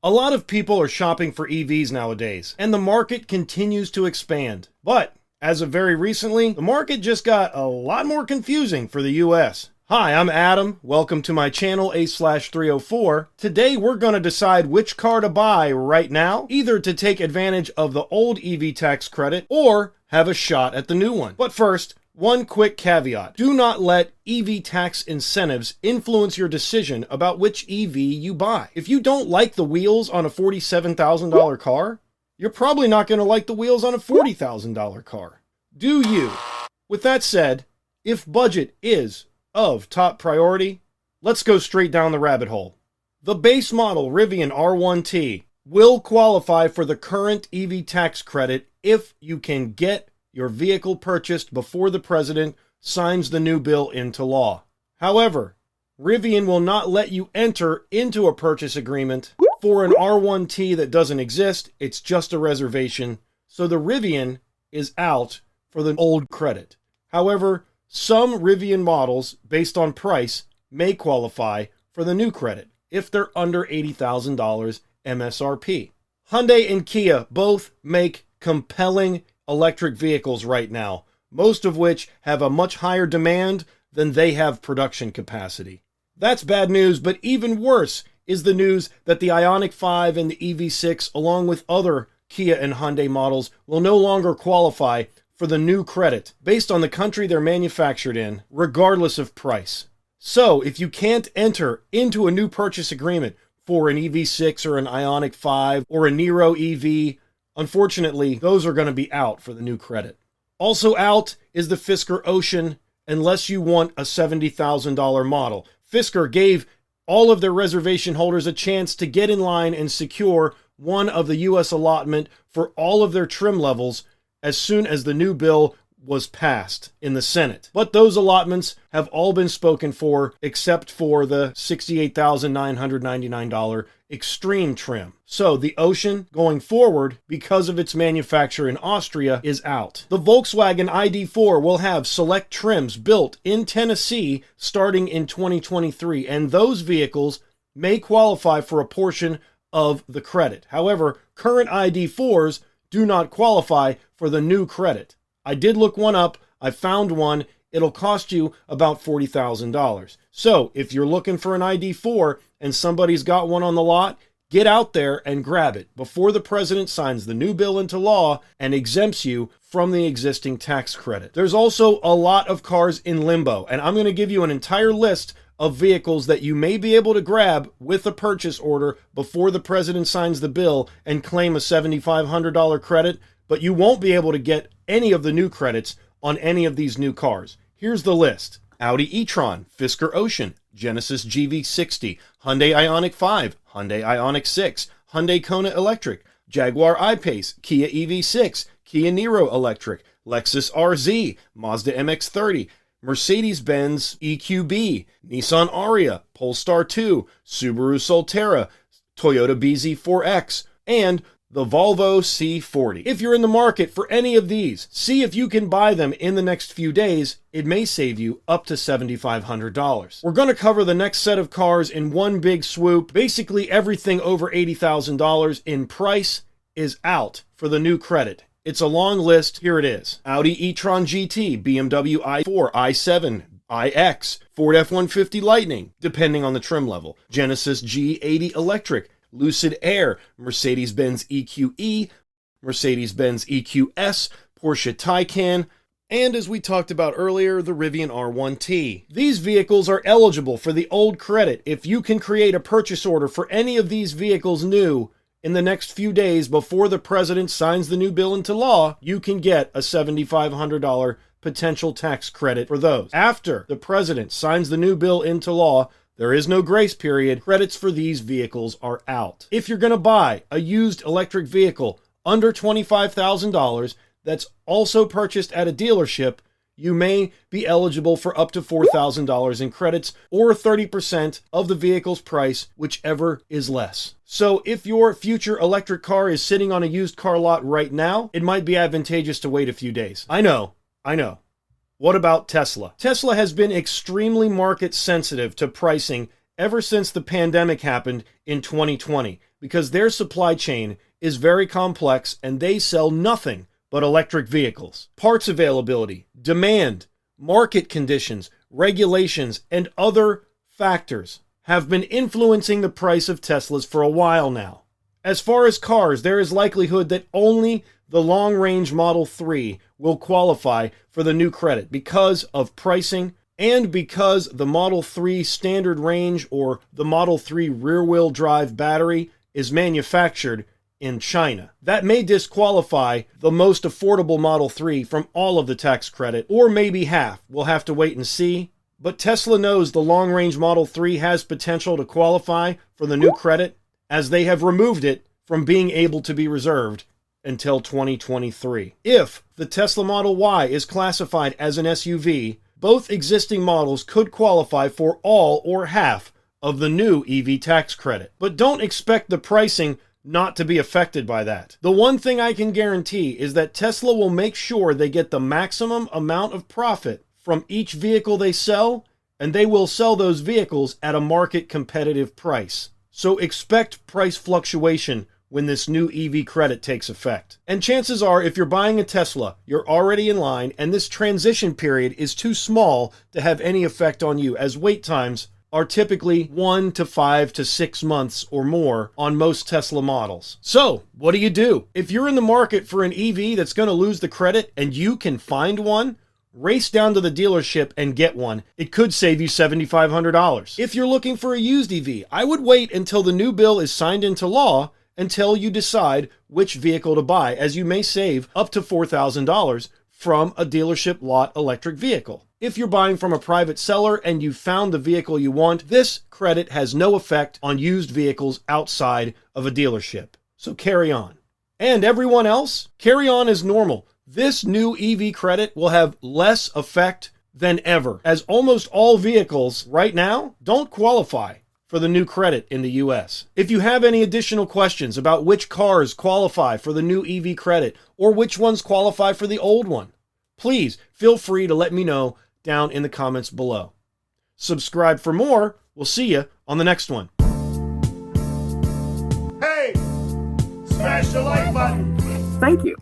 A lot of people are shopping for EVs nowadays, and the market continues to expand. But as of very recently, the market just got a lot more confusing for the US. Hi, I'm Adam. Welcome to my channel, A/304. Today we're going to decide which car to buy right now, either to take advantage of the old EV tax credit or have a shot at the new one. But first, one quick caveat. Do not let EV tax incentives influence your decision about which EV you buy. If you don't like the wheels on a $47,000 car, you're probably not going to like the wheels on a $40,000 car. Do you? With that said, if budget is of top priority, let's go straight down the rabbit hole. The base model Rivian R1T will qualify for the current EV tax credit if you can get your vehicle purchased before the president signs the new bill into law. However, Rivian will not let you enter into a purchase agreement for an R1T that doesn't exist. It's just a reservation. So the Rivian is out for the old credit. However, some Rivian models, based on price, may qualify for the new credit if they're under $80,000 MSRP. Hyundai and Kia both make compelling electric vehicles right now, most of which have a much higher demand than they have production capacity. That's bad news, but even worse is the news that the Ioniq 5 and the EV6, along with other Kia and Hyundai models, will no longer qualify for the new credit based on the country they're manufactured in, regardless of price. So if you can't enter into a new purchase agreement for an EV6 or an Ioniq 5 or a Niro EV, unfortunately, those are going to be out for the new credit. Also out is the Fisker Ocean, unless you want a $70,000 model. Fisker gave all of their reservation holders a chance to get in line and secure one of the U.S. allotment for all of their trim levels as soon as the new bill was passed in the Senate. But those allotments have all been spoken for except for the $68,999 extreme trim. So the Ocean, going forward, because of its manufacture in Austria, is out. The Volkswagen ID4 will have select trims built in Tennessee starting in 2023, and those vehicles may qualify for a portion of the credit. However, current ID4s do not qualify for the new credit. I did look one up. I found one. It'll cost you about $40,000. So if you're looking for an ID4 and somebody's got one on the lot, get out there and grab it before the president signs the new bill into law and exempts you from the existing tax credit. There's also a lot of cars in limbo, and I'm going to give you an entire list of vehicles that you may be able to grab with a purchase order before the president signs the bill and claim a $7,500 credit, but you won't be able to get any of the new credits on any of these new cars. Here's the list. Audi e-tron, Fisker Ocean, Genesis GV60, Hyundai Ioniq 5, Hyundai Ioniq 6, Hyundai Kona Electric, Jaguar I-Pace, Kia EV6, Kia Niro Electric, Lexus RZ, Mazda MX-30, Mercedes-Benz EQB, Nissan Ariya, Polestar 2, Subaru Solterra, Toyota BZ4X, and the Volvo C40. If you're in the market for any of these, see if you can buy them in the next few days. It may save you up to $7,500. We're going to cover the next set of cars in one big swoop. Basically, everything over $80,000 in price is out for the new credit. It's a long list. Here it is. Audi e-tron GT, BMW i4, i7, iX, Ford F-150 Lightning, depending on the trim level, Genesis G80 Electric, Lucid Air, Mercedes-Benz EQE, Mercedes-Benz EQS, Porsche Taycan, and as we talked about earlier, the Rivian R1T. These vehicles are eligible for the old credit. If you can create a purchase order for any of these vehicles new in the next few days before the president signs the new bill into law, you can get a $7,500 potential tax credit for those. After the president signs the new bill into law, there is no grace period. Credits for these vehicles are out. If you're going to buy a used electric vehicle under $25,000 that's also purchased at a dealership, you may be eligible for up to $4,000 in credits or 30% of the vehicle's price, whichever is less. So if your future electric car is sitting on a used car lot right now, it might be advantageous to wait a few days. I know. What about Tesla? Tesla has been extremely market sensitive to pricing ever since the pandemic happened in 2020 because their supply chain is very complex and they sell nothing but electric vehicles. Parts availability, demand, market conditions, regulations, and other factors have been influencing the price of Teslas for a while now. As far as cars, there is likelihood that only the long-range Model 3 will qualify for the new credit because of pricing and because the Model 3 standard range or the Model 3 rear-wheel drive battery is manufactured in China. That may disqualify the most affordable Model 3 from all of the tax credit, or maybe half. We'll have to wait and see. But Tesla knows the long-range Model 3 has potential to qualify for the new credit, as they have removed it from being able to be reserved until 2023. If the Tesla Model Y is classified as an SUV, both existing models could qualify for all or half of the new EV tax credit. But don't expect the pricing not to be affected by that. The one thing I can guarantee is that Tesla will make sure they get the maximum amount of profit from each vehicle they sell, and they will sell those vehicles at a market competitive price. So expect price fluctuation when this new EV credit takes effect. And chances are, if you're buying a Tesla, you're already in line, and this transition period is too small to have any effect on you, as wait times are typically 1 to 5 to 6 months or more on most Tesla models. So, what do? If you're in the market for an EV that's going to lose the credit and you can find one, race down to the dealership and get one. It could save you $7,500. If you're looking for a used EV, I would wait until the new bill is signed into law until you decide which vehicle to buy, as you may save up to $4,000 from a dealership lot electric vehicle. If you're buying from a private seller and you found the vehicle you want, this credit has no effect on used vehicles outside of a dealership. So carry on. And everyone else, carry on as normal. This new EV credit will have less effect than ever, as almost all vehicles right now don't qualify for the new credit in the US. If you have any additional questions about which cars qualify for the new EV credit or which ones qualify for the old one, please feel free to let me know down in the comments below. Subscribe for more. We'll see you on the next one. Hey, smash the like button. Thank you.